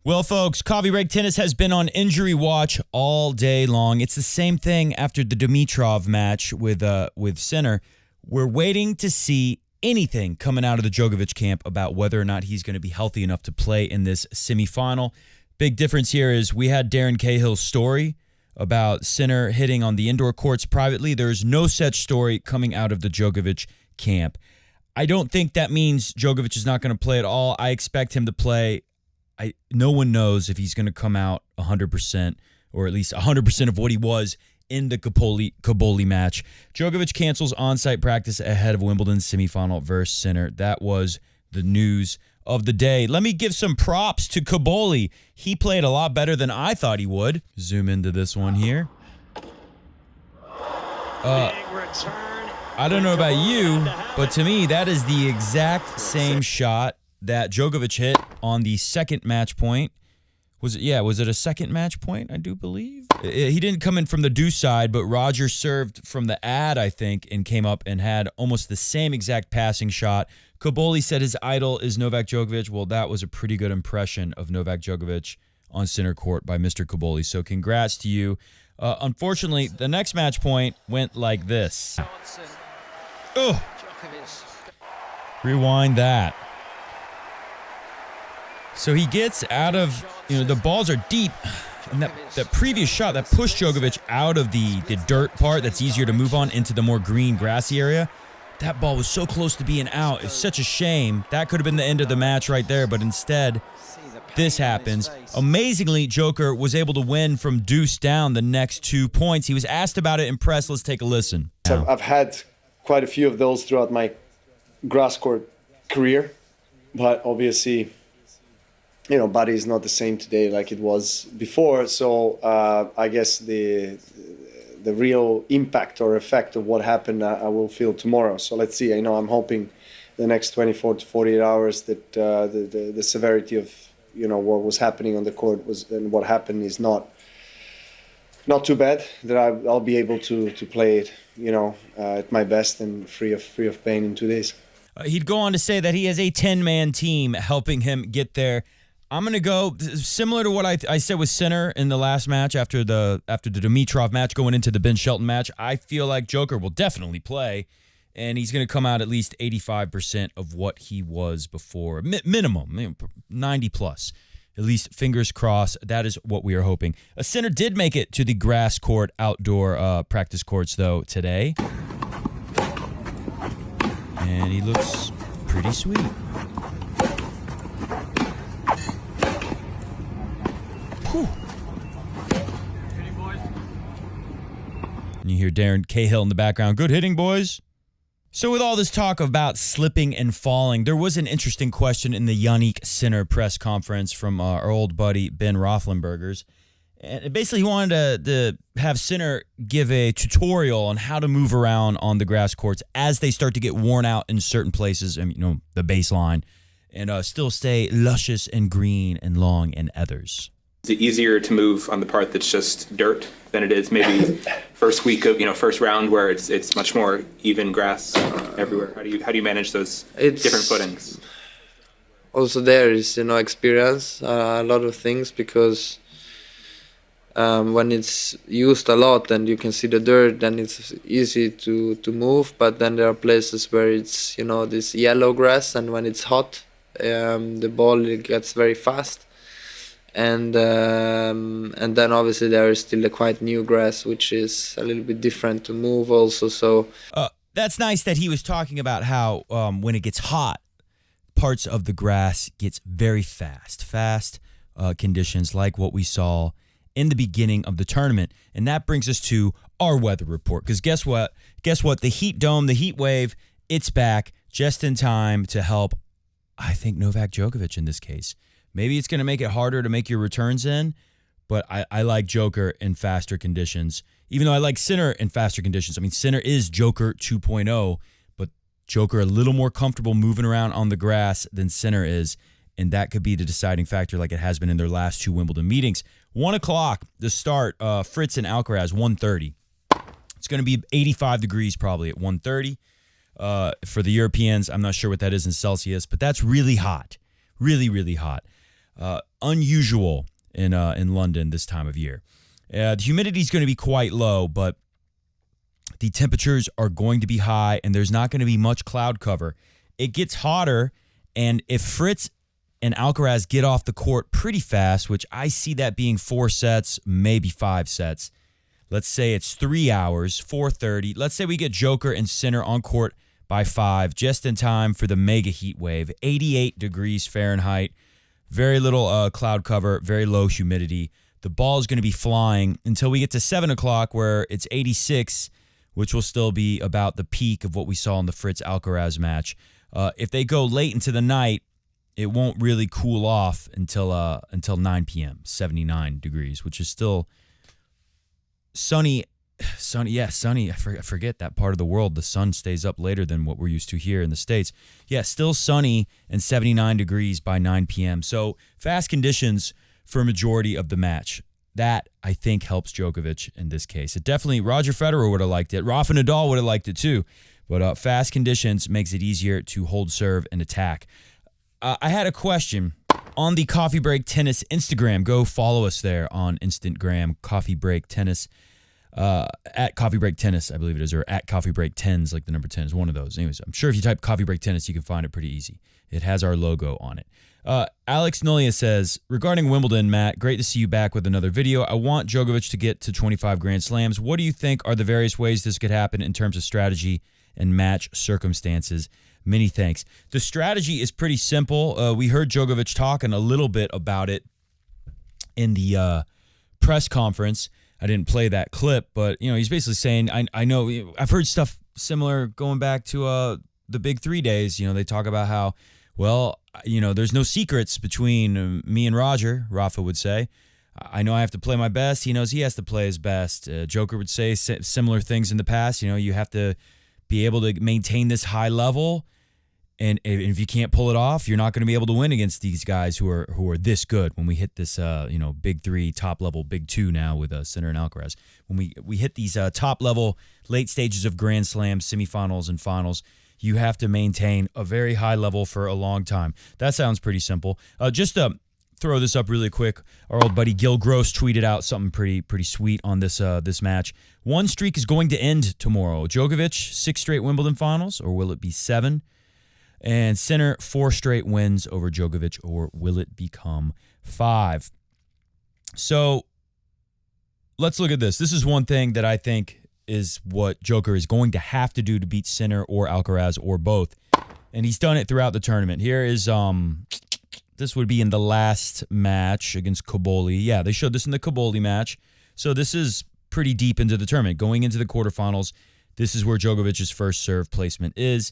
Well, folks, Coffee Break Tennis has been on injury watch all day long. It's the same thing after the Dimitrov match with Sinner. We're waiting to see anything coming out of the Djokovic camp about whether or not he's going to be healthy enough to play in this semifinal. Big difference here is we had Darren Cahill's story about Sinner hitting on the indoor courts privately. There's no such story coming out of the Djokovic camp. I don't think that means Djokovic is not going to play at all. I expect him to play. No one knows if he's going to come out 100% or at least 100% of what he was in the Kaboli match. Djokovic cancels on-site practice ahead of Wimbledon's semifinal versus Sinner. That was the news of the day. Let me give some props to Kaboli. He played a lot better than I thought he would. Zoom into this one here. I don't know about you, but to me, that is the exact same shot that Djokovic hit on the second match point. Was it a second match point, I do believe? He didn't come in from the deuce side, but Roger served from the ad, I think, and came up and had almost the same exact passing shot. Kaboli said his idol is Novak Djokovic. Well, that was a pretty good impression of Novak Djokovic on center court by Mr. Kaboli. So congrats to you. Unfortunately, the next match point went like this. Oh, rewind that. So he gets out of, the balls are deep. And that previous shot that pushed Djokovic out of the dirt part that's easier to move on into the more green, grassy area, that ball was so close to being out. It's such a shame. That could have been the end of the match right there, but instead, this happens. Amazingly, Joker was able to win from deuce down the next 2 points. He was asked about it in press. Let's take a listen. I've had quite a few of those throughout my grass court career, but obviously, body is not the same today like it was before. So I guess the real impact or effect of what happened, I will feel tomorrow. So let's see. I'm hoping the next 24 to 48 hours that the severity of what was happening on the court and what happened is not too bad. That I'll be able to play it, at my best and free of pain in 2 days. He'd go on to say that he has a 10-man team helping him get there. I'm going to go similar to what I said with Sinner in the last match after the Dimitrov match going into the Ben Shelton match. I feel like Joker will definitely play, and he's going to come out at least 85% of what he was before. Minimum, 90 plus. At least fingers crossed. That is what we are hoping. A Sinner did make it to the grass court outdoor practice courts, though, today. And he looks pretty sweet. Whew. And you hear Darren Cahill in the background. Good hitting, boys. So with all this talk about slipping and falling, there was an interesting question in the Yannick Sinner press conference from our old buddy Ben Roethlisberger's. And basically he wanted to have Sinner give a tutorial on how to move around on the grass courts as they start to get worn out in certain places, and the baseline, and still stay luscious and green and long in others. Is it easier to move on the part that's just dirt than it is maybe first week of first round where it's much more even grass everywhere? How do you manage those different footings? Also, there is experience a lot of things, because when it's used a lot and you can see the dirt, then it's easy to move. But then there are places where it's this yellow grass, and when it's hot, the ball gets very fast. And then obviously there is still a quite new grass, which is a little bit different to move also. So that's nice that he was talking about how when it gets hot, parts of the grass gets very fast conditions like what we saw in the beginning of the tournament. And that brings us to our weather report. Because guess what? The heat dome, the heat wave, it's back just in time to help, I think, Novak Djokovic in this case. Maybe it's going to make it harder to make your returns in, but I like Joker in faster conditions. Even though I like Sinner in faster conditions. I mean, Sinner is Joker 2.0, but Joker a little more comfortable moving around on the grass than Sinner is, and that could be the deciding factor like it has been in their last two Wimbledon meetings. 1 o'clock to start, Fritz and Alcaraz, 1:30. It's going to be 85 degrees probably at 1:30. For the Europeans, I'm not sure what that is in Celsius, but that's really hot. Really, really hot. unusual in London this time of year. The humidity is going to be quite low, but the temperatures are going to be high, and there's not going to be much cloud cover. It gets hotter, and if Fritz and Alcaraz get off the court pretty fast, which I see that being 4 sets, maybe 5 sets. Let's say it's 3 hours, 4:30. Let's say we get Joker and Sinner on court by 5, just in time for the mega heat wave. 88 degrees Fahrenheit, very little cloud cover, very low humidity. The ball is going to be flying until we get to 7 o'clock where it's 86, which will still be about the peak of what we saw in the Fritz Alcaraz match. If they go late into the night, it won't really cool off until 9 p.m., 79 degrees, which is still sunny. Sunny. I forget that part of the world. The sun stays up later than what we're used to here in the States. Yeah, still sunny and 79 degrees by 9 p.m. So fast conditions for a majority of the match. That, I think, helps Djokovic in this case. It definitely, Roger Federer would have liked it. Rafa Nadal would have liked it too. But fast conditions makes it easier to hold serve and attack. I had a question on the Coffee Break Tennis Instagram. Go follow us there on Instagram, Coffee Break Tennis, at Coffee Break Tennis, I believe it is, or at Coffee Break 10s, like the number 10 is one of those. Anyways, I'm sure if you type Coffee Break Tennis, you can find it pretty easy. It has our logo on it. Alex Nolia says, regarding Wimbledon, Matt, great to see you back with another video. I want Djokovic to get to 25 Grand Slams. What do you think are the various ways this could happen in terms of strategy and match circumstances? Many thanks. The strategy is pretty simple. We heard Djokovic talking a little bit about it in the press conference. I didn't play that clip, but he's basically saying, I know I've heard stuff similar going back to the Big 3 days. They talk about how, there's no secrets between me and Roger, Rafa would say. I know I have to play my best. He knows he has to play his best. Joker would say similar things in the past. You have to be able to maintain this high level. And if you can't pull it off, you're not going to be able to win against these guys who are this good. When we hit this, Big 3, top level, Big 2 now with Sinner and Alcaraz. When we hit these top level late stages of Grand Slam, semifinals and finals, you have to maintain a very high level for a long time. That sounds pretty simple. Just to throw this up really quick, our old buddy Gil Gross tweeted out something pretty sweet on this match. One streak is going to end tomorrow. Djokovic, 6 straight Wimbledon finals, or will it be 7? And Sinner, 4 straight wins over Djokovic, or will it become 5? So let's look at this. This is one thing that I think is what Joker is going to have to do to beat Sinner or Alcaraz or both. And he's done it throughout the tournament. Here is, this would be in the last match against Cobolli. Yeah, they showed this in the Cobolli match. So this is pretty deep into the tournament. Going into the quarterfinals, this is where Djokovic's first serve placement is.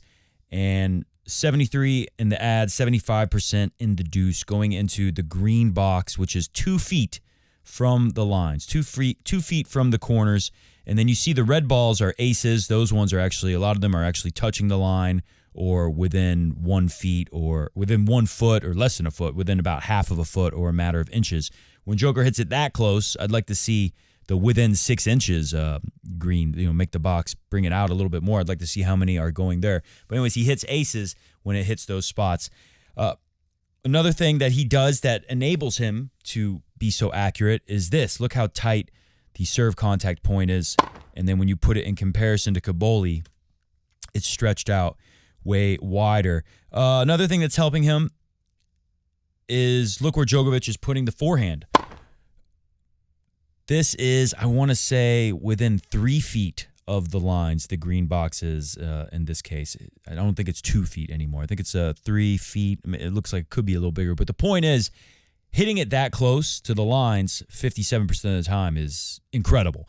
And 73 in the ad, 75% in the deuce, going into the green box, which is 2 feet from the lines, 2 feet from the corners. And then you see the red balls are aces. Those ones are actually, a lot of them are actually touching the line or within 1 feet or within 1 foot or less than a foot, within about half of a foot or a matter of inches. When Joker hits it that close, I'd like to see the within 6 inches green, make the box, bring it out a little bit more. I'd like to see how many are going there. But anyways, he hits aces when it hits those spots. Another thing that he does that enables him to be so accurate is this. Look how tight the serve contact point is. And then when you put it in comparison to Cobolli, it's stretched out way wider. Another thing that's helping him is look where Djokovic is putting the forehand. This is, I want to say, within 3 feet of the lines, the green box is in this case. I don't think it's 2 feet anymore. I think it's 3 feet. I mean, it looks like it could be a little bigger. But the point is, hitting it that close to the lines 57% of the time is incredible.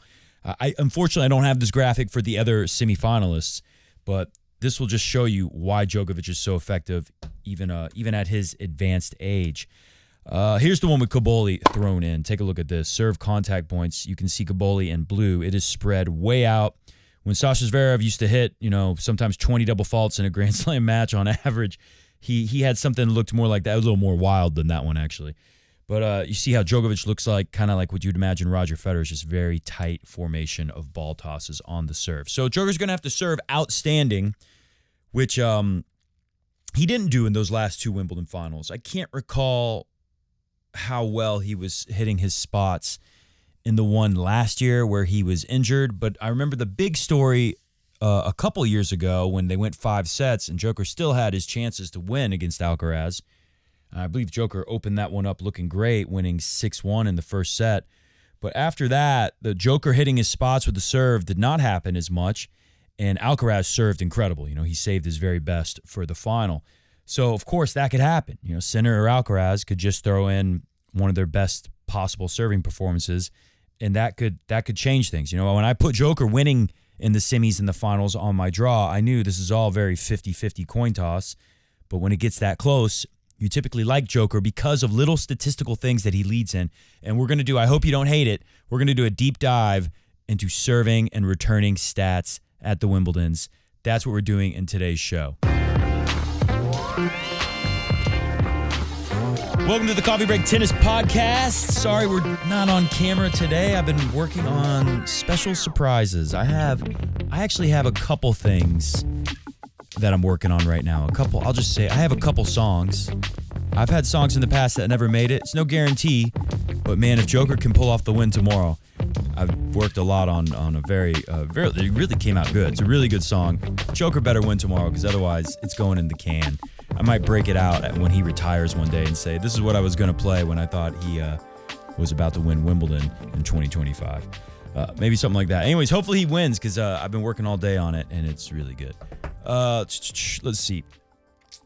Unfortunately, I don't have this graphic for the other semifinalists, but this will just show you why Djokovic is so effective, even at his advanced age. Here's the one with Cobolli thrown in. Take a look at this. Serve contact points. You can see Cobolli in blue. It is spread way out. When Sasha Zverev used to hit, sometimes 20 double faults in a Grand Slam match on average, he had something that looked more like that. It was a little more wild than that one, actually. But you see how Djokovic looks like, kind of like what you'd imagine Roger Federer's, just very tight formation of ball tosses on the serve. So Joker's going to have to serve outstanding, which he didn't do in those last 2 Wimbledon finals. I can't recall how well he was hitting his spots in the one last year where he was injured. But I remember the big story a couple years ago when they went 5 sets and Joker still had his chances to win against Alcaraz. I believe Joker opened that one up looking great, winning 6-1 in the first set. But after that, the Joker hitting his spots with the serve did not happen as much, and Alcaraz served incredible. He saved his very best for the final. So, of course, that could happen. Sinner or Alcaraz could just throw in one of their best possible serving performances, and that could change things. When I put Joker winning in the semis and the finals on my draw, I knew this is all very 50-50 coin toss. But when it gets that close, you typically like Joker because of little statistical things that he leads in. And we're going to do, I hope you don't hate it, we're going to do a deep dive into serving and returning stats at the Wimbledons. That's what we're doing in today's show. Welcome to the Coffee Break Tennis Podcast. Sorry we're not on camera today. I've been working on special surprises. I actually have a couple things that I'm working on right now. I'll just say I have a couple songs. I've had songs in the past that never made it. It's no guarantee, but man, if Joker can pull off the win tomorrow, I've worked a lot on a it really came out good. It's a really good song. Joker better win tomorrow because otherwise it's going in the can. I might break it out when he retires one day and say, this is what I was going to play when I thought he was about to win Wimbledon in 2025. Maybe something like that. Anyways, hopefully he wins because I've been working all day on it and it's really good. Let's see.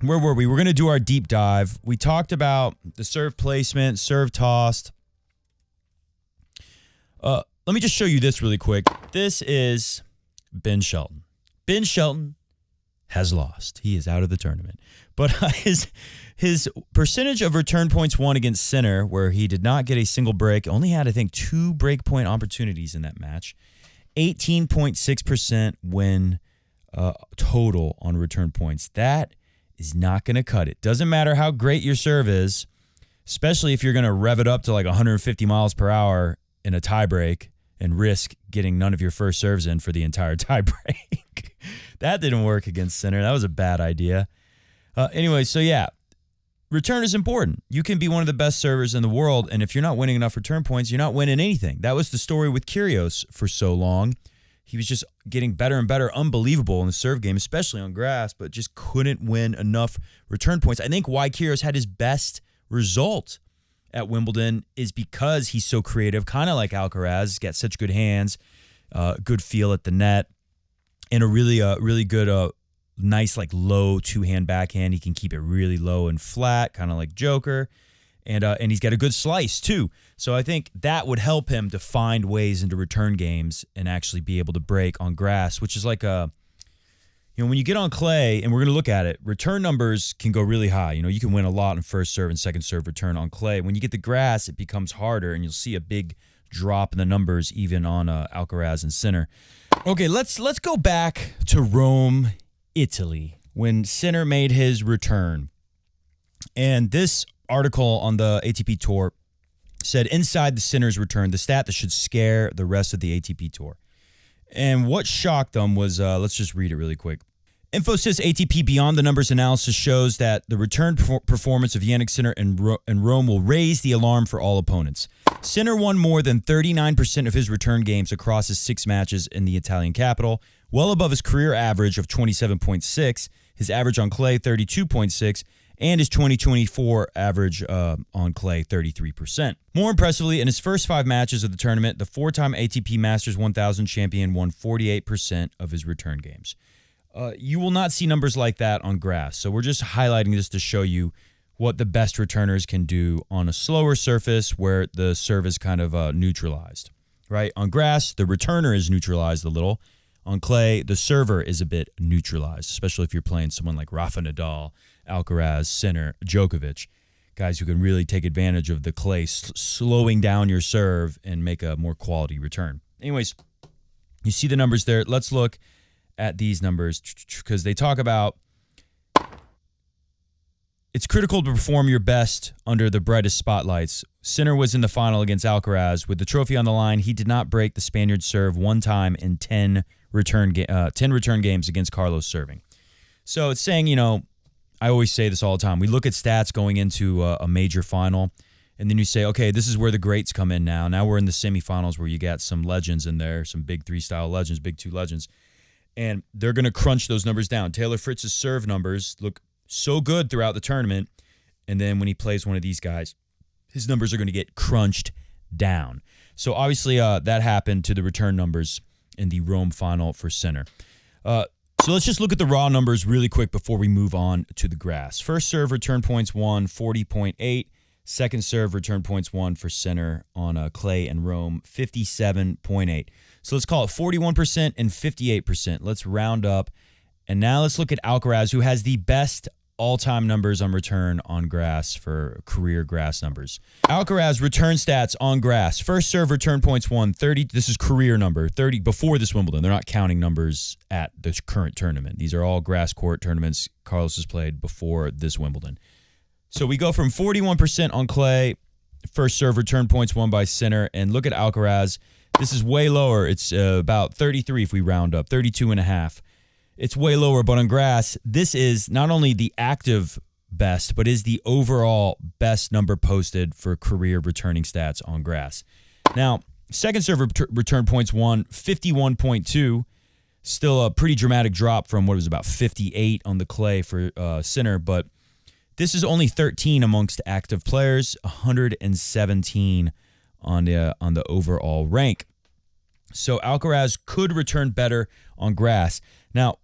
Where were we? We're going to do our deep dive. We talked about the serve placement, serve tossed. Let me just show you this really quick. This is Ben Shelton. Ben Shelton has lost. He is out of the tournament. But his percentage of return points won against Sinner, where he did not get a single break, only had, I think, 2 break point opportunities in that match. 18.6% win total on return points. That is not going to cut it. Doesn't matter how great your serve is, especially if you're going to rev it up to like 150 miles per hour in a tiebreak and risk getting none of your first serves in for the entire tiebreak. That didn't work against Sinner. That was a bad idea. Anyway, so yeah, return is important. You can be one of the best servers in the world, and if you're not winning enough return points, you're not winning anything. That was the story with Kyrgios for so long. He was just getting better and better, unbelievable in the serve game, especially on grass, but just couldn't win enough return points. I think why Kyrgios had his best result at Wimbledon is because he's so creative, kind of like Alcaraz, got such good hands, good feel at the net, and a really good, nice like low 2-hand backhand. He can keep it really low and flat, kind of like Joker, and he's got a good slice too. So I think that would help him to find ways into return games and actually be able to break on grass, which is like when you get on clay, and we're going to look at it, return numbers can go really high. You can win a lot in first serve and second serve return on clay. When you get the grass, it becomes harder, and you'll see a big drop in the numbers even on Alcaraz and Sinner. Okay, let's go back to Rome, Italy, when Sinner made his return. And this article on the ATP Tour said, inside the Sinner's return, the stat that should scare the rest of the ATP Tour. And what shocked them was, let's just read it really quick. Infosys ATP Beyond the Numbers analysis shows that the return performance of Jannik Sinner in Rome will raise the alarm for all opponents. Sinner won more than 39% of his return games across his 6 matches in the Italian capital, well above his career average of 27.6, his average on clay 32.6, and his 2024 average on clay 33%. More impressively, in his first 5 matches of the tournament, the 4-time ATP Masters 1000 champion won 48% of his return games. You will not see numbers like that on grass. So we're just highlighting this to show you what the best returners can do on a slower surface where the serve is kind of neutralized, right? On grass, the returner is neutralized a little. On clay, the server is a bit neutralized, especially if you're playing someone like Rafa Nadal, Alcaraz, Sinner, Djokovic, guys who can really take advantage of the clay slowing down your serve and make a more quality return. Anyways, you see the numbers there. Let's look at these numbers because they talk about it's critical to perform your best under the brightest spotlights. Sinner was in the final against Alcaraz. With the trophy on the line, he did not break the Spaniard's serve one time in 10 return games against Carlos serving. So it's saying, I always say this all the time. We look at stats going into a major final, And then you say, okay, this is where the greats come in now. Now we're in the semifinals where you got some legends in there, some big 3-style legends, big 2 legends. And they're going to crunch those numbers down. Taylor Fritz's serve numbers look so good throughout the tournament. And then when he plays one of these guys, his numbers are going to get crunched down. So obviously that happened to the return numbers in the Rome final for Sinner. So let's just look at the raw numbers really quick before we move on to the grass. First serve return points won, 40.8. Second serve return points won for Sinner on clay and Rome, 57.8. So let's call it 41% and 58%. Let's round up. And now let's look at Alcaraz, who has the best all-time numbers on return on grass for career grass numbers. Alcaraz return stats on grass. First serve return points won, 30. This is career number, 30 before this Wimbledon. They're not counting numbers at the current tournament. These are all grass court tournaments Carlos has played before this Wimbledon. So we go from 41% on clay, first serve return points won by Sinner, and look at Alcaraz. This is way lower. It's about 33 if we round up, 32.5. It's way lower, but on grass, this is not only the active best, but is the overall best number posted for career returning stats on grass. Now, second serve return points won, 51.2. Still a pretty dramatic drop from what was about 58 on the clay for Sinner, but this is only 13 amongst active players, 117 on the overall rank. So Alcaraz could return better on grass. Now,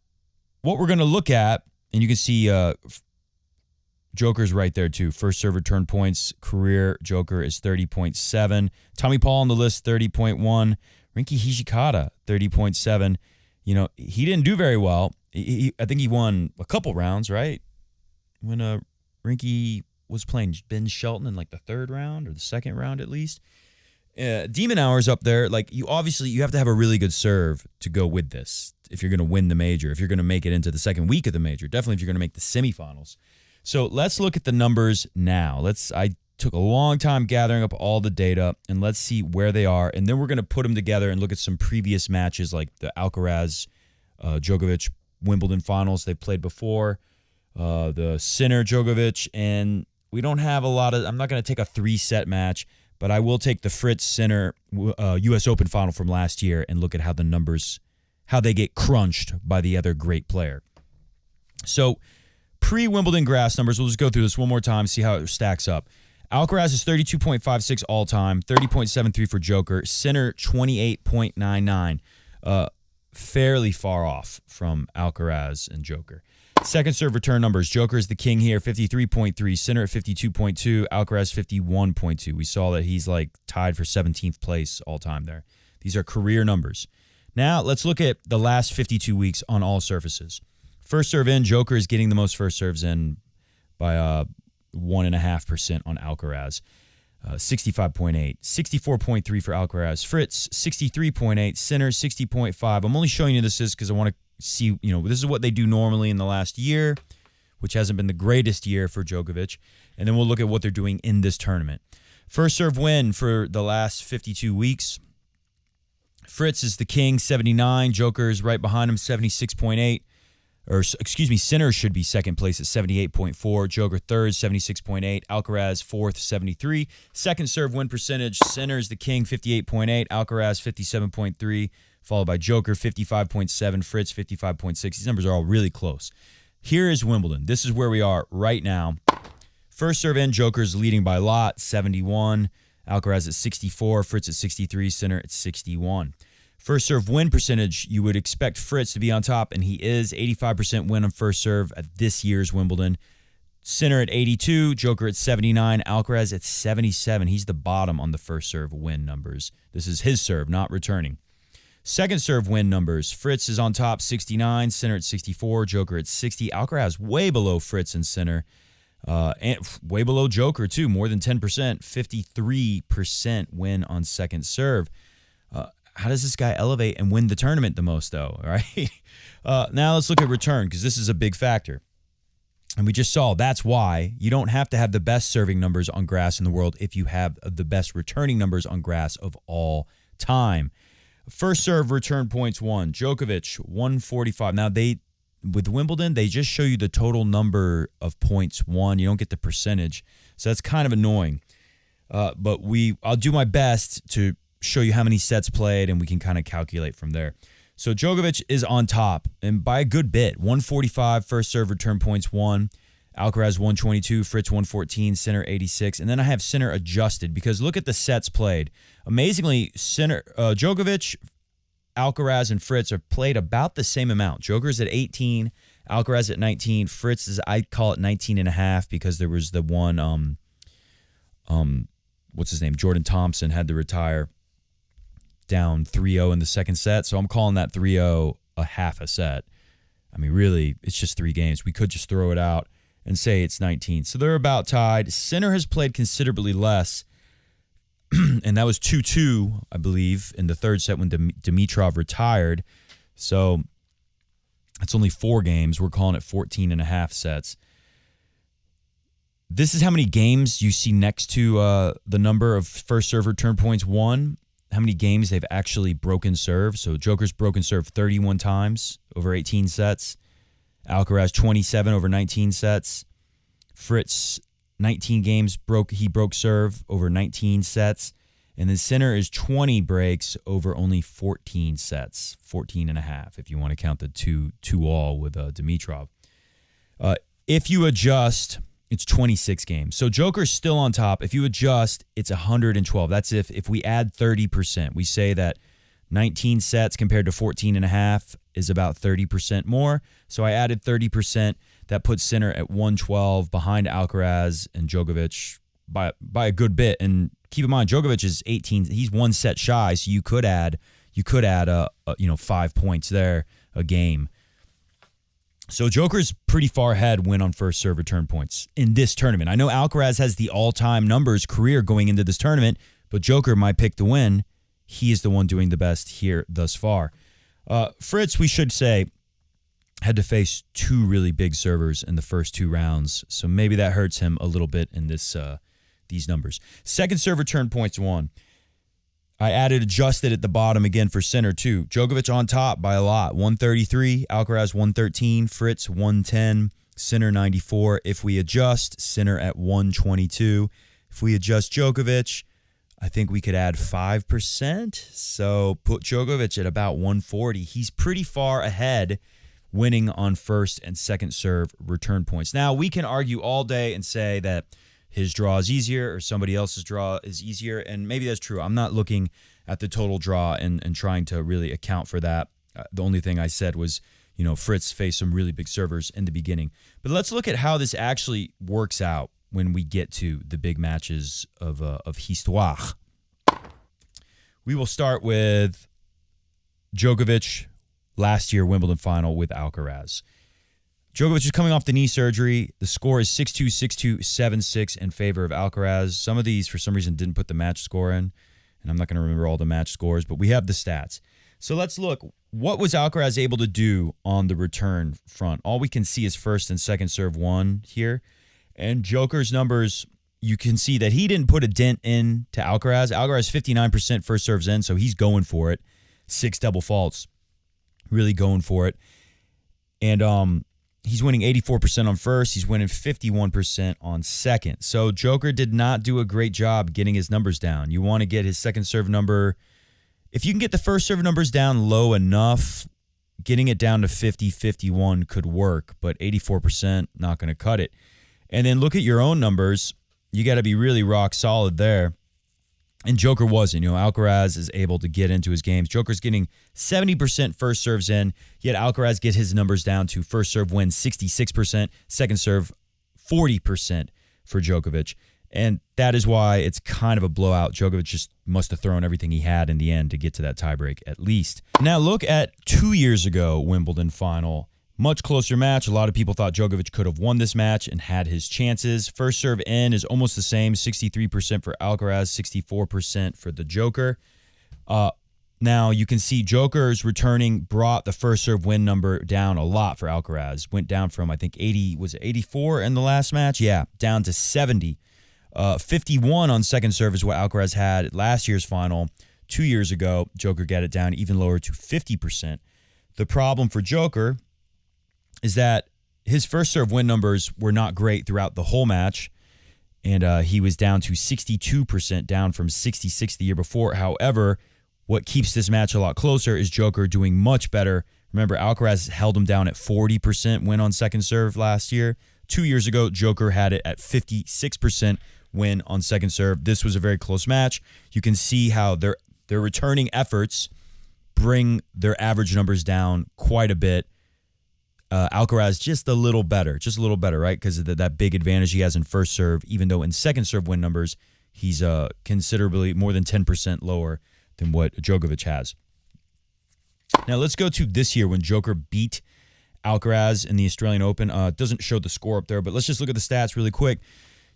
what we're going to look at, and you can see Joker's right there too. First serve return points, career Joker is 30.7. Tommy Paul on the list, 30.1. Rinky Hijikata, 30.7. You know, he didn't do very well. I think he won a couple rounds, right? When Rinky was playing Ben Shelton in like the third round or the second round at least. Demon Hour's up there. Like you have to have a really good serve to go with this if you're going to win the major, if you're going to make it into the second week of the major, definitely if you're going to make the semifinals. So let's look at the numbers now. I took a long time gathering up all the data, and let's see where they are. And then we're going to put them together and look at some previous matches like the Alcaraz, Djokovic, Wimbledon finals they played before, the Sinner, Djokovic, and we don't have a lot of, I'm not going to take a 3-set match, but I will take the Fritz Sinner U.S. Open final from last year and look at how the numbers, how they get crunched by the other great player. So pre-Wimbledon grass numbers, we'll just go through this one more time, see how it stacks up. Alcaraz is 32.56 all-time, 30.73 for Joker. Sinner, 28.99. Fairly far off from Alcaraz and Joker. Second serve return numbers. Joker is the king here, 53.3. Sinner at 52.2. Alcaraz 51.2. We saw that he's like tied for 17th place all time there. These are career numbers. Now let's look at the last 52 weeks on all surfaces. First serve in, Joker is getting the most first serves in by 1.5% on Alcaraz. 65.8. 64.3 for Alcaraz. Fritz, 63.8. Sinner, 60.5. I'm only showing you this because I want to see, this is what they do normally in the last year, which hasn't been the greatest year for Djokovic. And then we'll look at what they're doing in this tournament. First serve win for the last 52 weeks. Fritz is the king, 79. Joker is right behind him, 76.8. Sinner should be second place at 78.4. Joker third, 76.8. Alcaraz fourth, 73. Second serve win percentage. Sinner is the king, 58.8. Alcaraz, 57.3. Followed by Joker, 55.7. Fritz, 55.6. These numbers are all really close. Here is Wimbledon. This is where we are right now. First serve in, Joker's leading by a lot, 71. Alcaraz at 64. Fritz at 63. Sinner at 61. First serve win percentage, you would expect Fritz to be on top, and he is. 85% win on first serve at this year's Wimbledon. Sinner at 82, Joker at 79, Alcaraz at 77. He's the bottom on the first serve win numbers. This is his serve, not returning. Second serve win numbers, Fritz is on top, 69, Sinner at 64, Joker at 60. Alcaraz way below Fritz and Sinner, and way below Joker too, more than 10%, 53% win on second serve. How does this guy elevate and win the tournament the most, though? All right. Now let's look at return, because this is a big factor. And we just saw that's why you don't have to have the best serving numbers on grass in the world if you have the best returning numbers on grass of all time. First serve return points won. Djokovic, 145. Now, with Wimbledon, they just show you the total number of points won. You don't get the percentage. So that's kind of annoying. But I'll do my best to show you how many sets played, and we can kind of calculate from there. So Djokovic is on top, and by a good bit. 145 first serve return points won. Alcaraz 122, Fritz 114, Sinner 86. And then I have Sinner adjusted because look at the sets played. Amazingly, Djokovic, Alcaraz, and Fritz are played about the same amount. Joker's at 18, Alcaraz at 19. Fritz is, I call it 19 and a half because there was the one, what's his name? Jordan Thompson had to retire down 3-0 in the second set. So I'm calling that 3-0 a half a set. I mean, really, it's just 3 games. We could just throw it out and say it's 19. So they're about tied. Sinner has played considerably less, and that was 2-2, I believe, in the third set when Dimitrov retired. So that's only 4 games. We're calling it 14 and a half sets. This is how many games you see next to the number of first serve return points won, how many games they've actually broken serve. So Joker's broken serve 31 times over 18 sets. Alcaraz 27 over 19 sets. Fritz 19 games he broke serve over 19 sets. And then Sinner is 20 breaks over only 14 sets, 14 and a half if you want to count the 2-all with Dimitrov. If you adjust, it's 26 games. So Joker's still on top. If you adjust, it's 112. That's if we add 30%. We say that 19 sets compared to 14 and a half is about 30% more. So I added 30%. That puts Sinner at 112 behind Alcaraz and Djokovic by a good bit. And keep in mind, Djokovic is 18. He's 1 set shy, so you could add 5 points there a game. So Joker's pretty far ahead win on first serve return points in this tournament. I know Alcaraz has the all-time numbers career going into this tournament, but Joker, my pick to win, he is the one doing the best here thus far. Fritz, we should say, had to face 2 really big servers in the first 2 rounds, so maybe that hurts him a little bit in these numbers. Second serve return points won. I adjusted at the bottom again for Sinner too. Djokovic on top by a lot. 133, Alcaraz 113, Fritz 110, Sinner 94. If we adjust, Sinner at 122. If we adjust Djokovic, I think we could add 5%. So put Djokovic at about 140. He's pretty far ahead winning on first and second serve return points. Now, we can argue all day and say that his draw is easier or somebody else's draw is easier, and maybe that's true. I'm not looking at the total draw and trying to really account for that. The only thing I said was, Fritz faced some really big servers in the beginning. But let's look at how this actually works out when we get to the big matches of Histoire. We will start with Djokovic last year Wimbledon final with Alcaraz. Djokovic is coming off the knee surgery. The score is 6-2, 6-2, 7-6 in favor of Alcaraz. Some of these, for some reason, didn't put the match score in, and I'm not going to remember all the match scores, but we have the stats. So let's look. What was Alcaraz able to do on the return front? All we can see is first and second serve won here, and Joker's numbers, you can see that he didn't put a dent in to Alcaraz. Alcaraz 59% first serves in, so he's going for it. 6 double faults, really going for it. And he's winning 84% on first. He's winning 51% on second. So Joker did not do a great job getting his numbers down. You want to get his second serve number. If you can get the first serve numbers down low enough, getting it down to 50, 51 could work, but 84% not going to cut it. And then look at your own numbers. You got to be really rock solid there. And Joker wasn't. Alcaraz is able to get into his games. Joker's getting 70% first serves in, yet Alcaraz gets his numbers down to first serve win 66%, second serve 40% for Djokovic. And that is why it's kind of a blowout. Djokovic just must have thrown everything he had in the end to get to that tiebreak at least. Now look at 2 years ago, Wimbledon final. Much closer match. A lot of people thought Djokovic could have won this match and had his chances. First serve in is almost the same, 63% for Alcaraz, 64% for the Joker. Now you can see Joker's returning brought the first serve win number down a lot for Alcaraz. Went down from, I think, 80, was it 84 in the last match? Yeah, down to 70. 51 on second serve is what Alcaraz had at last year's final. 2 years ago, Joker got it down even lower to 50%. The problem for Joker is that his first serve win numbers were not great throughout the whole match. And he was down to 62%, down from 66 the year before. However, what keeps this match a lot closer is Joker doing much better. Remember, Alcaraz held him down at 40% win on second serve last year. 2 years ago, Joker had it at 56% win on second serve. This was a very close match. You can see how their returning efforts bring their average numbers down quite a bit. Alcaraz just a little better, right? Because of that big advantage he has in first serve, even though in second serve win numbers, he's considerably more than 10% lower than what Djokovic has. Now let's go to this year when Joker beat Alcaraz in the Australian Open. It doesn't show the score up there, but let's just look at the stats really quick.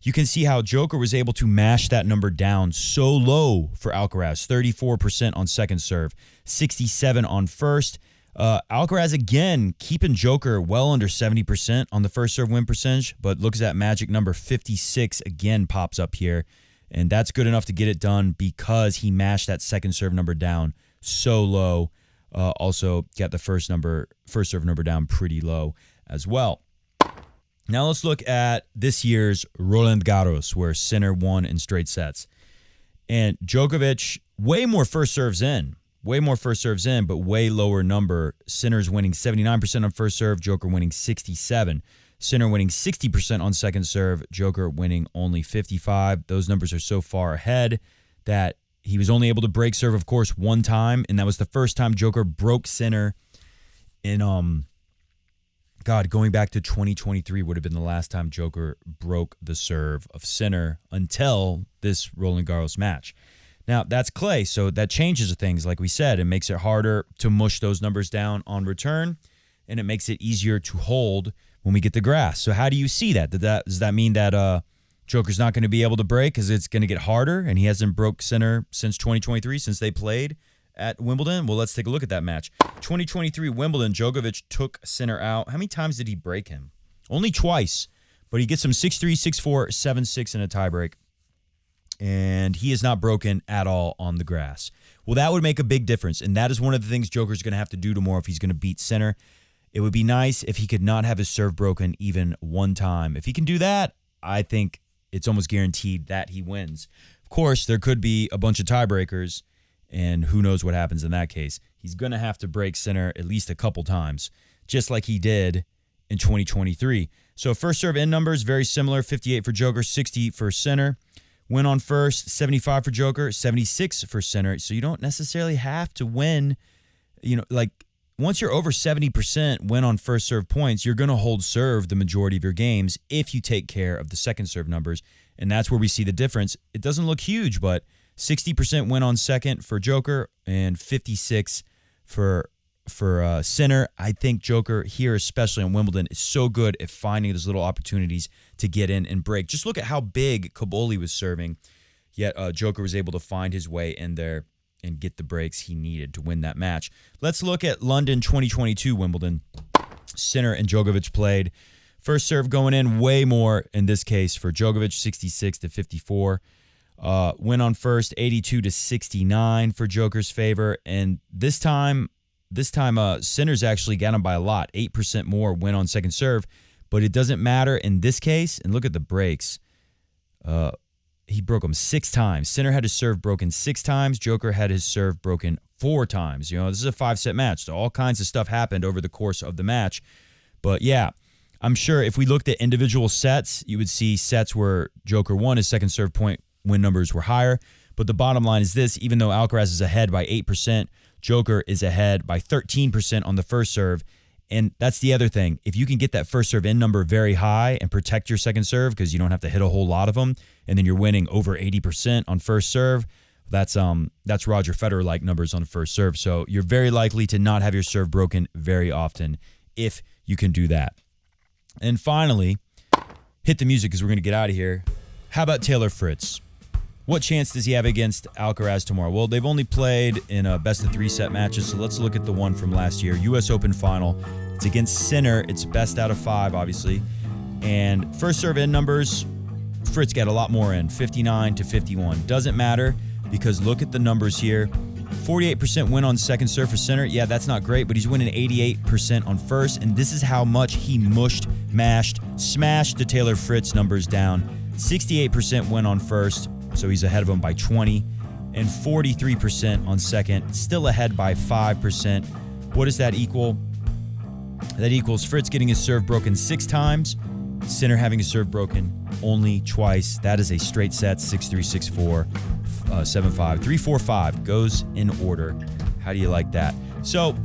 You can see how Joker was able to mash that number down so low for Alcaraz, 34% on second serve, 67% on first. Alcaraz, again, keeping Joker well under 70% on the first serve win percentage, but looks at magic number 56 again pops up here, and that's good enough to get it done because he mashed that second serve number down so low. Also got the first serve number down pretty low as well. Now let's look at this year's Roland Garros, where Sinner won in straight sets. And Djokovic, way more first serves in, but way lower number. Sinner's winning 79% on first serve, Joker winning 67%. Sinner winning 60% on second serve, Joker winning only 55%. Those numbers are so far ahead that he was only able to break serve, of course, one time, and that was the first time Joker broke Sinner in going back to 2023 would have been the last time Joker broke the serve of Sinner until this Roland Garros match. Now, that's clay, so that changes things, like we said. It makes it harder to mush those numbers down on return, and it makes it easier to hold when we get the grass. So how do you see that? Does that mean that Joker's not going to be able to break because it's going to get harder, and he hasn't broke Sinner since 2023, since they played at Wimbledon? Well, let's take a look at that match. 2023 Wimbledon, Djokovic took Sinner out. How many times did he break him? Only twice, but he gets him 6-3, 6-4, 7-6 in a tiebreak, and he is not broken at all on the grass. Well, that would make a big difference, and that is one of the things Joker's going to have to do tomorrow if he's going to beat Sinner. It would be nice if he could not have his serve broken even one time. If he can do that, I think it's almost guaranteed that he wins. Of course, there could be a bunch of tiebreakers, and who knows what happens in that case. He's going to have to break Sinner at least a couple times, just like he did in 2023. So first serve in numbers, very similar, 58 for Joker, 60 for Sinner. Win on first, 75 for Joker, 76 for Sinner. So you don't necessarily have to win. Once you're over 70% win on first serve points, you're going to hold serve the majority of your games if you take care of the second serve numbers. And that's where we see the difference. It doesn't look huge, but 60% win on second for Joker and 56% for Sinner. I think Joker here, especially in Wimbledon, is so good at finding those little opportunities to get in and break. Just look at how big Kaboli was serving, yet Joker was able to find his way in there and get the breaks he needed to win that match. Let's look at London 2022 Wimbledon. Sinner and Djokovic played. First serve going in way more in this case for Djokovic, 66-54. Win on first, 82-69 for Joker's favor. And this time Sinner's actually got him by a lot, 8% more win on second serve. But it doesn't matter in this case. And look at the breaks. He broke him 6 times. Sinner had his serve broken 6 times. Joker had his serve broken 4 times. This is a 5-set match, so all kinds of stuff happened over the course of the match. But yeah, I'm sure if we looked at individual sets, you would see sets where Joker won, his second serve point win numbers were higher. But the bottom line is this: even though Alcaraz is ahead by 8%, Joker is ahead by 13% on the first serve. And that's the other thing. If you can get that first serve in number very high and protect your second serve because you don't have to hit a whole lot of them, and then you're winning over 80% on first serve, that's Roger Federer-like numbers on the first serve. So you're very likely to not have your serve broken very often if you can do that. And finally, hit the music because we're going to get out of here. How about Taylor Fritz? What chance does he have against Alcaraz tomorrow? Well, they've only played in a best-of-3 set matches, so let's look at the one from last year, U.S. Open final. It's against Sinner. It's best out of 5, obviously. And first serve in numbers, Fritz got a lot more in, 59-51. Doesn't matter because look at the numbers here. 48% win on second serve for Sinner. Yeah, that's not great, but he's winning 88% on first, and this is how much he smashed the Taylor Fritz numbers down. 68% win on first, so he's ahead of him by 20, and 43% on second, still ahead by 5%. What does that equal? That equals Fritz getting his serve broken 6 times, Sinner having his serve broken only twice. That is a straight set, 6-3, 6-4, 7-5, 3-4, 5. Goes in order. How do you like that? So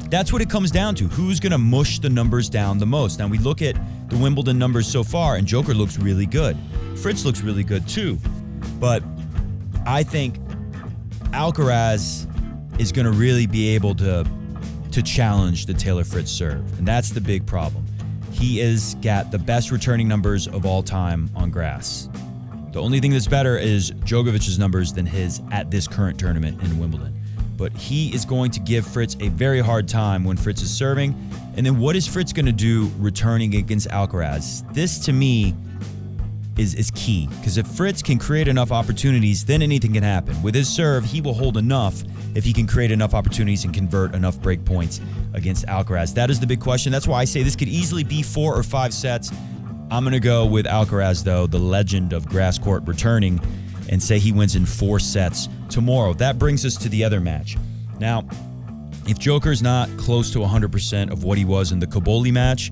that's what it comes down to. Who's going to mush the numbers down the most? Now, we look at the Wimbledon numbers so far, and Joker looks really good. Fritz looks really good too. But I think Alcaraz is going to really be able to challenge the Taylor Fritz serve. And that's the big problem. He has got the best returning numbers of all time on grass. The only thing that's better is Djokovic's numbers than his at this current tournament in Wimbledon. But he is going to give Fritz a very hard time when Fritz is serving. And then what is Fritz going to do returning against Alcaraz? This, to me, is key. Because if Fritz can create enough opportunities, then anything can happen. With his serve, he will hold enough if he can create enough opportunities and convert enough break points against Alcaraz. That is the big question. That's why I say this could easily be 4 or 5 sets. I'm going to go with Alcaraz, though, the legend of grass court returning, and say he wins in 4 sets tomorrow. That brings us to the other match. Now, if Joker's not close to 100% of what he was in the Kaboli match,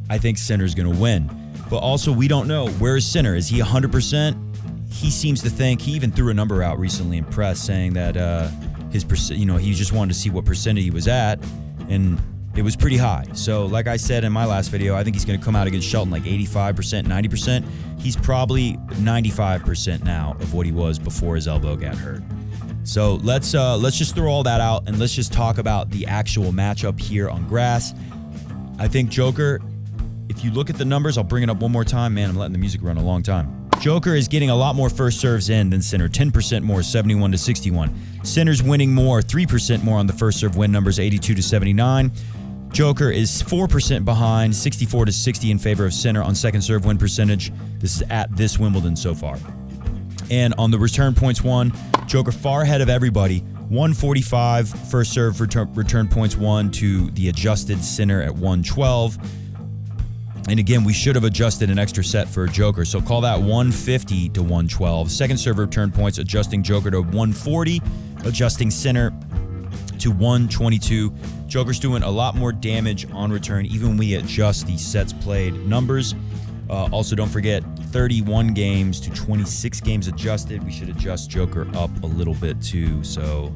I think Sinner's going to win. But also, we don't know. Where is Sinner? Is he 100%? He seems to think, he even threw a number out recently in press saying that he just wanted to see what percentage he was at, and it was pretty high. So like I said in my last video, I think he's going to come out against Shelton like 85%, 90%. He's probably 95% now of what he was before his elbow got hurt. So let's just throw all that out and let's just talk about the actual matchup here on grass. I think Joker, if you look at the numbers, I'll bring it up one more time. Man, I'm letting the music run a long time. Joker is getting a lot more first serves in than Sinner, 10% more, 71 to 61. Sinner's winning more, 3% more on the first serve win numbers, 82 to 79. Joker is 4% behind, 64 to 60 in favor of Sinner on second serve win percentage. This is at this Wimbledon so far. And on the return points won, Joker far ahead of everybody, 145 first serve return points won to the adjusted Sinner at 112. And again, we should have adjusted an extra set for Joker, so call that 150 to 112. Second serve return points, adjusting Joker to 140, adjusting Sinner to 122. Joker's doing a lot more damage on return, even when we adjust the sets played numbers. Also, don't forget, 31 games to 26 games adjusted. We should adjust Joker up a little bit too, so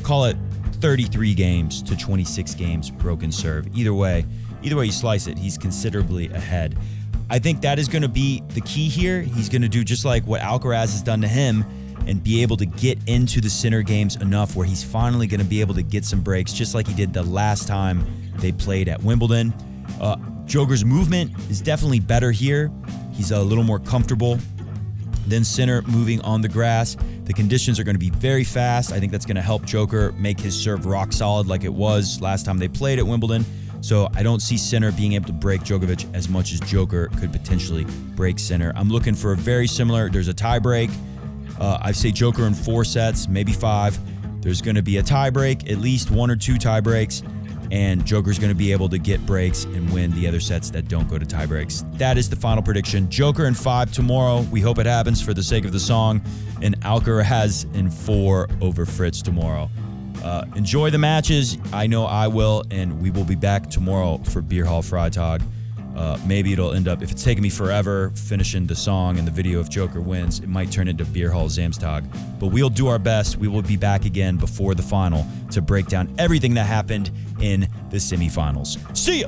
call it 33 games to 26 games broken serve. Either way you slice it, he's considerably ahead. I think that is going to be the key here. He's going to do just like what Alcaraz has done to him and be able to get into the Sinner games enough where he's finally going to be able to get some breaks, just like he did the last time they played at Wimbledon. Joker's movement is definitely better here. He's a little more comfortable than Sinner moving on the grass. The conditions are going to be very fast. I think that's going to help Joker make his serve rock solid like it was last time they played at Wimbledon. So I don't see Sinner being able to break Djokovic as much as Joker could potentially break Sinner. I'm looking for a very similar, there's a tie break. I say Joker in 4 sets, maybe 5. There's going to be a tie break, at least 1 or 2 tie breaks, and Joker's going to be able to get breaks and win the other sets that don't go to tie breaks. That is the final prediction. Joker in 5 tomorrow. We hope it happens for the sake of the song. And Alcaraz in 4 over Fritz tomorrow. Enjoy the matches. I know I will, and we will be back tomorrow for Beer Hall Freitag. Maybe it'll end up, if it's taking me forever finishing the song and the video if Joker wins, it might turn into Beer Hall Samstag. But we'll do our best. We will be back again before the final to break down everything that happened in the semifinals. See ya!